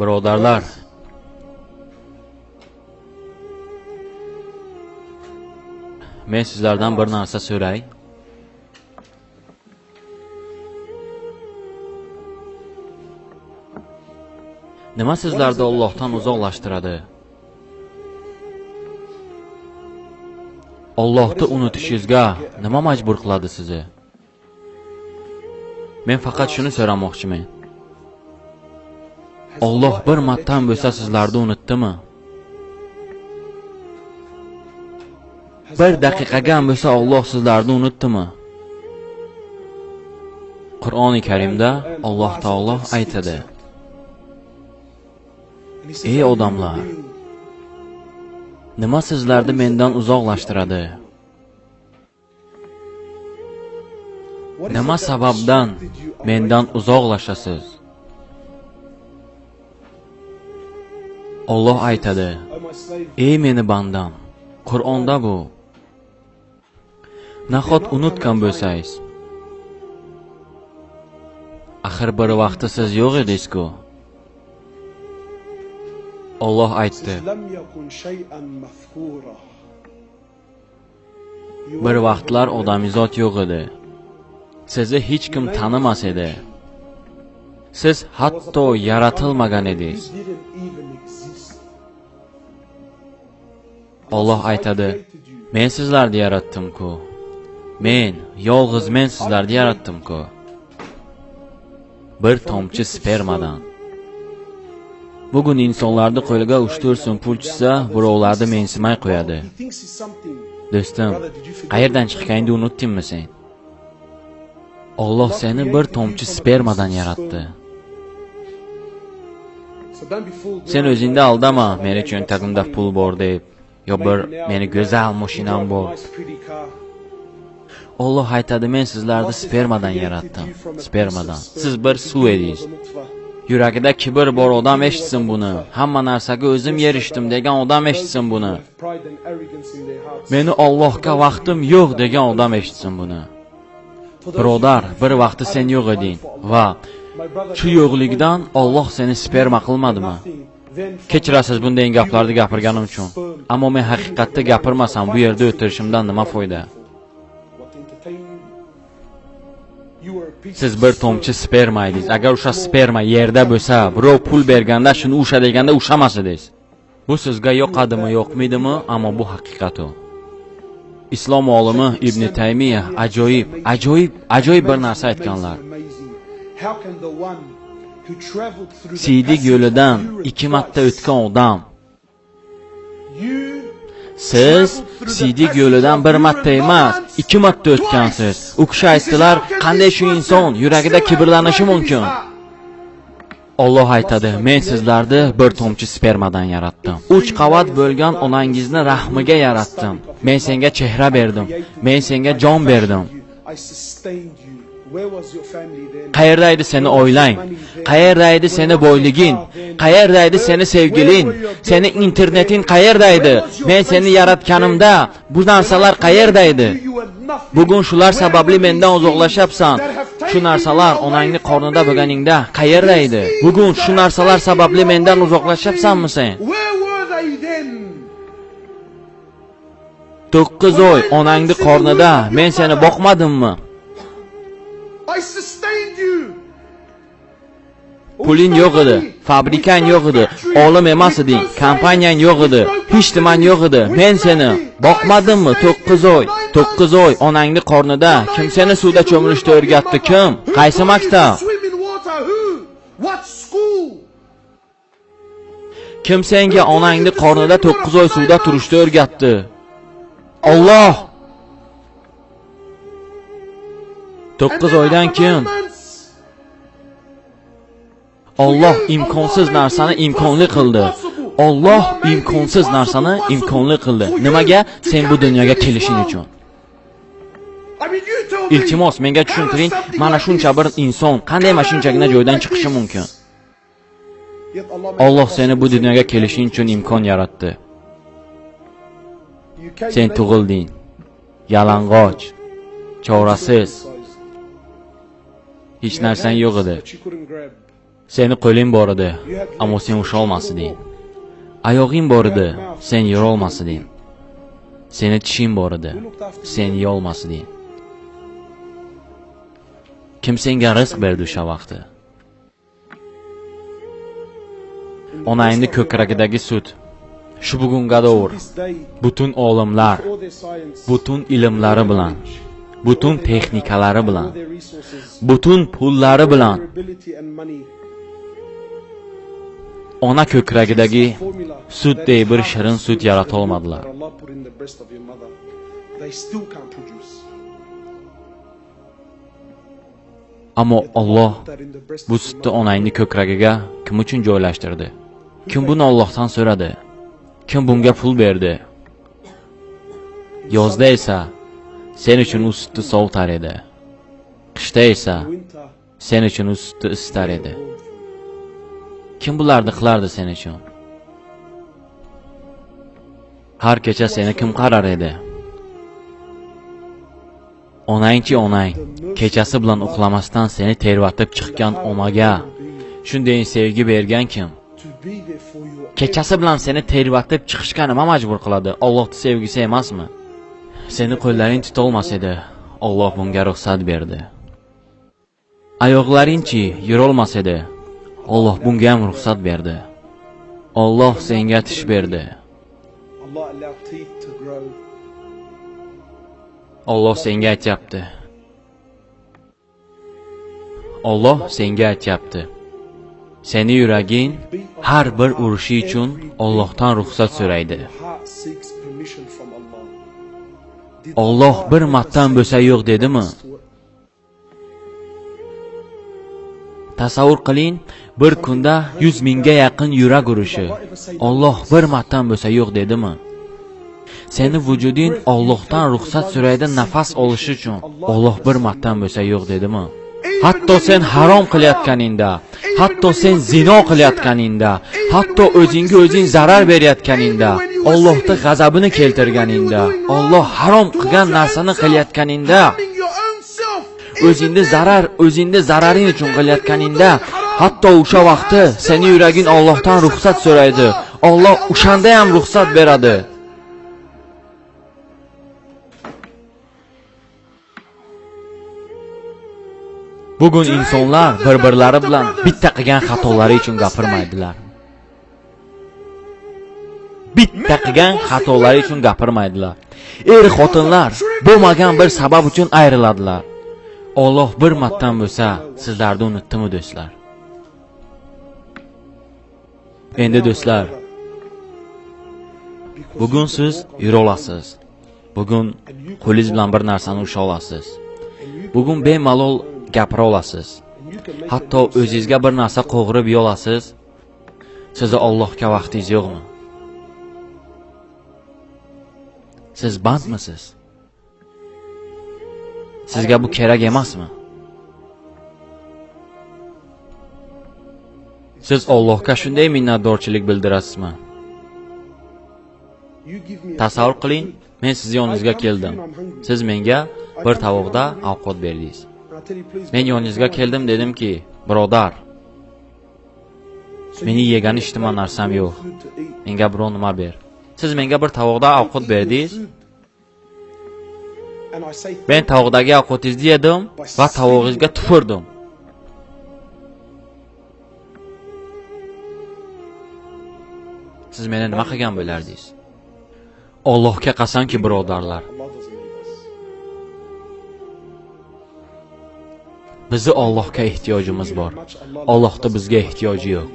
Birodarlar, men sizlardan bir narsa so'ray. Nima sizlarni Allohdan uzoqlashtiradi? Allohni unutishingizga nima majbur qiladi sizni? Men faqat shuni so'ramoqchiman. Alloh bir marta bo'lsa sizlarni unutdimi? Bir daqiqaga bo'lsa Alloh sizlarni unutdimi? Qur'oni Karimda Alloh taolo aytadi: Ey odamlar, nima sizlarni mendan uzoqlashtiradi? Nima sababdan mendan uzoqlashasiz? Alloh aytadi: Ey meni bandam, Qur'onda bu. Nahot unutgan bo'lsangiz, axir bir vaqtda siz yo'q edingiz-ku. Alloh aytdi: Bir vaqtlar odamizot yo'q edi. Sizni hech kim tanimas edi. Siz hatto yaratilmagan edingiz. Alloh aytadi: Men sizlarni yaratdim-ku. Yolg'iz men sizlarni yaratdim-ku. Bir tomchi spermadan. Bugun insonlarni qo'liga 3-4 so'm pul tushsa, birovlarni mensimay qo'yadi. Do'stim, qayerdan chiqqaningni unutdingmi sen? Alloh seni bir tomchi spermadan yaratdi. Sen o'zingni aldama, meni cho'ntagimda pul bor deb, yo bir meni go'zal mashinam bor. Alloh aytadi: Men sizlarni spermadan yaratdim. Spermadan. Siz bir suv edingiz. Yuragida kibr bor odam eshitsin buni. Hamma narsaga o'zim erishdim degan odam eshitsin buni. Meni Allohga vaqtim yo'q degan odam eshitsin buni. Birodar, bir vaqti sen yo'q eding va shu yo'qlikdan Alloh seni sperma qilmadimi? Kechirasiz bunday gaplarni gapirganim uchun. Ammo men haqiqatda gapirmasam bu yerda o'tirishimdan nima foyda? Siz bir tomchi sperma edingiz. Agar o'sha sperma yerda bo'lsa, birov pul berganda shuni usha deganda ushamas edingiz. Bu sizga yoqadimi, yoqmaydimi, ammo bu haqiqat u. Islom olimi Ibn Taymiya ajoyib bir narsa aytganlar. Siydik yo'lidan 2 marta o'tgan odam. Siz siydik yo'lidan 1 marta emas, 2 marta o'tgansiz. U kishi aytdilar, qanday shu inson yuragida kibrlanishi mumkin? Alloh aytadi: Men sizlarni bir tomchi spermadan yaratdim. 3 qavat bo'lgan onangizni rahmiga yaratdim. Men senga chehra berdim. Men senga jon berdim. Qayerda edi seni oilang? Qayerda edi seni boyliging? Qayerda edi seni sevgiling? Seni interneting qayerda edi? Men seni yaratganimda bu narsalar qayerda edi? Bugun shular sababli mendan uzoqlashyapsan. Shu narsalar onangni qornida bo'lganingda qayerda edi? Bugun shu narsalar sababli mendan uzoqlashyapsanmi sen? 9 oy onangni qornida men seni boqmadimmi? Puling yo'q edi, fabrikang yo'q edi, olim emas eding, kompaniyang yo'q edi, hech niman yo'q edi. Men seni boqmadimmi 9 oy? 9 oy onangni qornida kim seni suvda cho'milishni o'rgatdi? Kim? Qaysi maktab? Kim senga onangni qornida 9 oy suvda turishni o'rgatdi? Alloh. 9 oydan keyin Alloh imkonsiz narsani imkonli qildi. Alloh imkonsiz narsani imkonli qildi. Nimaga? Sen bu dunyoga kelishing uchun. Iltimos menga tushuntiring, mana shuncha bir inson qanday mashinchagina joydan chiqishi mumkin? Alloh seni bu dunyoga kelishing uchun imkon yaratdi. Sen tug'ilding. Yalang'och, chorasiz. Hech narsang yo'q edi. Seni qo'ling bor edi, ammo sen usha olmasding. Oyog'ing bor edi, sen yura olmasding. Seni tishing bor edi, sen yeya olmasding. Kim senga rizq berdi o'sha vaqtda? Onangni ko'kragidagi sut. Shu bugunga davr butun olimlar, butun ilmlari bilan, butun texnikalari bilan, butun pullari bilan ona ko'kragidagi sutdek bir shirin sut yarata olmadilar. Ammo Alloh bu sutni onangni ko'kragiga kim uchun joylashtirdi? Kim buni Allohdan so'radi? Kim bunga pul berdi? Yozda esa sen uchun u sutni sovutar edi. Qishda esa sen uchun u sutni isitar edi. Kim bularni qilardi sen uchun? Har kecha seni kim qarar edi? Onangchi onang, kechasi bilan uxlamasdan seni tervatib chiqqan omaga shunday sevgi bergan kim? Kechasi bilan seni tervatib chiqishga nima majbur qiladi? Allohning sevgisi emasmi? Seni qo'llaring tuta olmas edi, Alloh bunga ruxsat berdi. Oyoqlaringchi yura olmas edi, Alloh bunga ham ruxsat berdi. Alloh senga tish berdi. Alloh senga aytayapti. Alloh senga aytayapti. Seni yuraging har bir urishi uchun Allohdan ruxsat so'raydi. Alloh bir martadan bo'lsa yo'q dedimi? Tasavvur qiling, bir kunda 100 mingga yaqin yurak urishi. Alloh bir martadan bo'lsa yo'q dedimi? Seni vujuding Allohdan ruxsat so'raydi nafas olish uchun. Alloh bir martadan bo'lsa yo'q dedimi? Hatto sen harom qilayotganingda, hatto sen zino qilayotganingda, hatto o'zingga o'zing zarar berayotganingda, Allohning g'azabini keltirganingda, Alloh harom qilgan narsani qilayotganingda, o'zingni zararing uchun qilayotganingda, hatto o'sha vaqtda seni yuraging Allohdan ruxsat so'raydi. Alloh o'shanda ham ruxsat beradi. Bugun insonlar bir-birlari bilan bitta qilgan xatolari uchun gapirmaydilar. Bitta qilgan xatolari uchun gapirmaydilar. Er-xotinlar bo'lmagan bir sabab uchun ayriladilar. Alloh bir martadan bo'lsa sizlarni unutdimi do'stlar? Endi do'stlar, bugun siz yura olasiz. Bugun qo'lingiz bilan bir narsani usha olasiz. Bugun bemalol gapira olasiz. Hatto o'zingizga bir narsa qo'g'irib yeya olasiz. Sizni Allohga vaqtingiz yo'qmi? Siz bandmisiz? Sizga bu kerak emasmi? Siz Allohga shunday minnatdorchilik bildirasizmi? Tasavvur qiling, men siz yoningizga keldim. Siz menga bir tovoqda ovqat berdingiz. Men yoningizga keldim, dedimki, birodar, meni yegan ijtimoiy narsam yo'q. Menga biror nima ber. Siz menga bir tovoqda ovqat berdingiz. Men tovoqdagi ovqatingizni yedim va tovog'ingizga tupurdim. Siz meni nima qilgan bo'lardingiz? Allohga qasamki, birodarlar, bizni Allohga ehtiyojimiz bor. Allohda bizga ehtiyoji yo'q.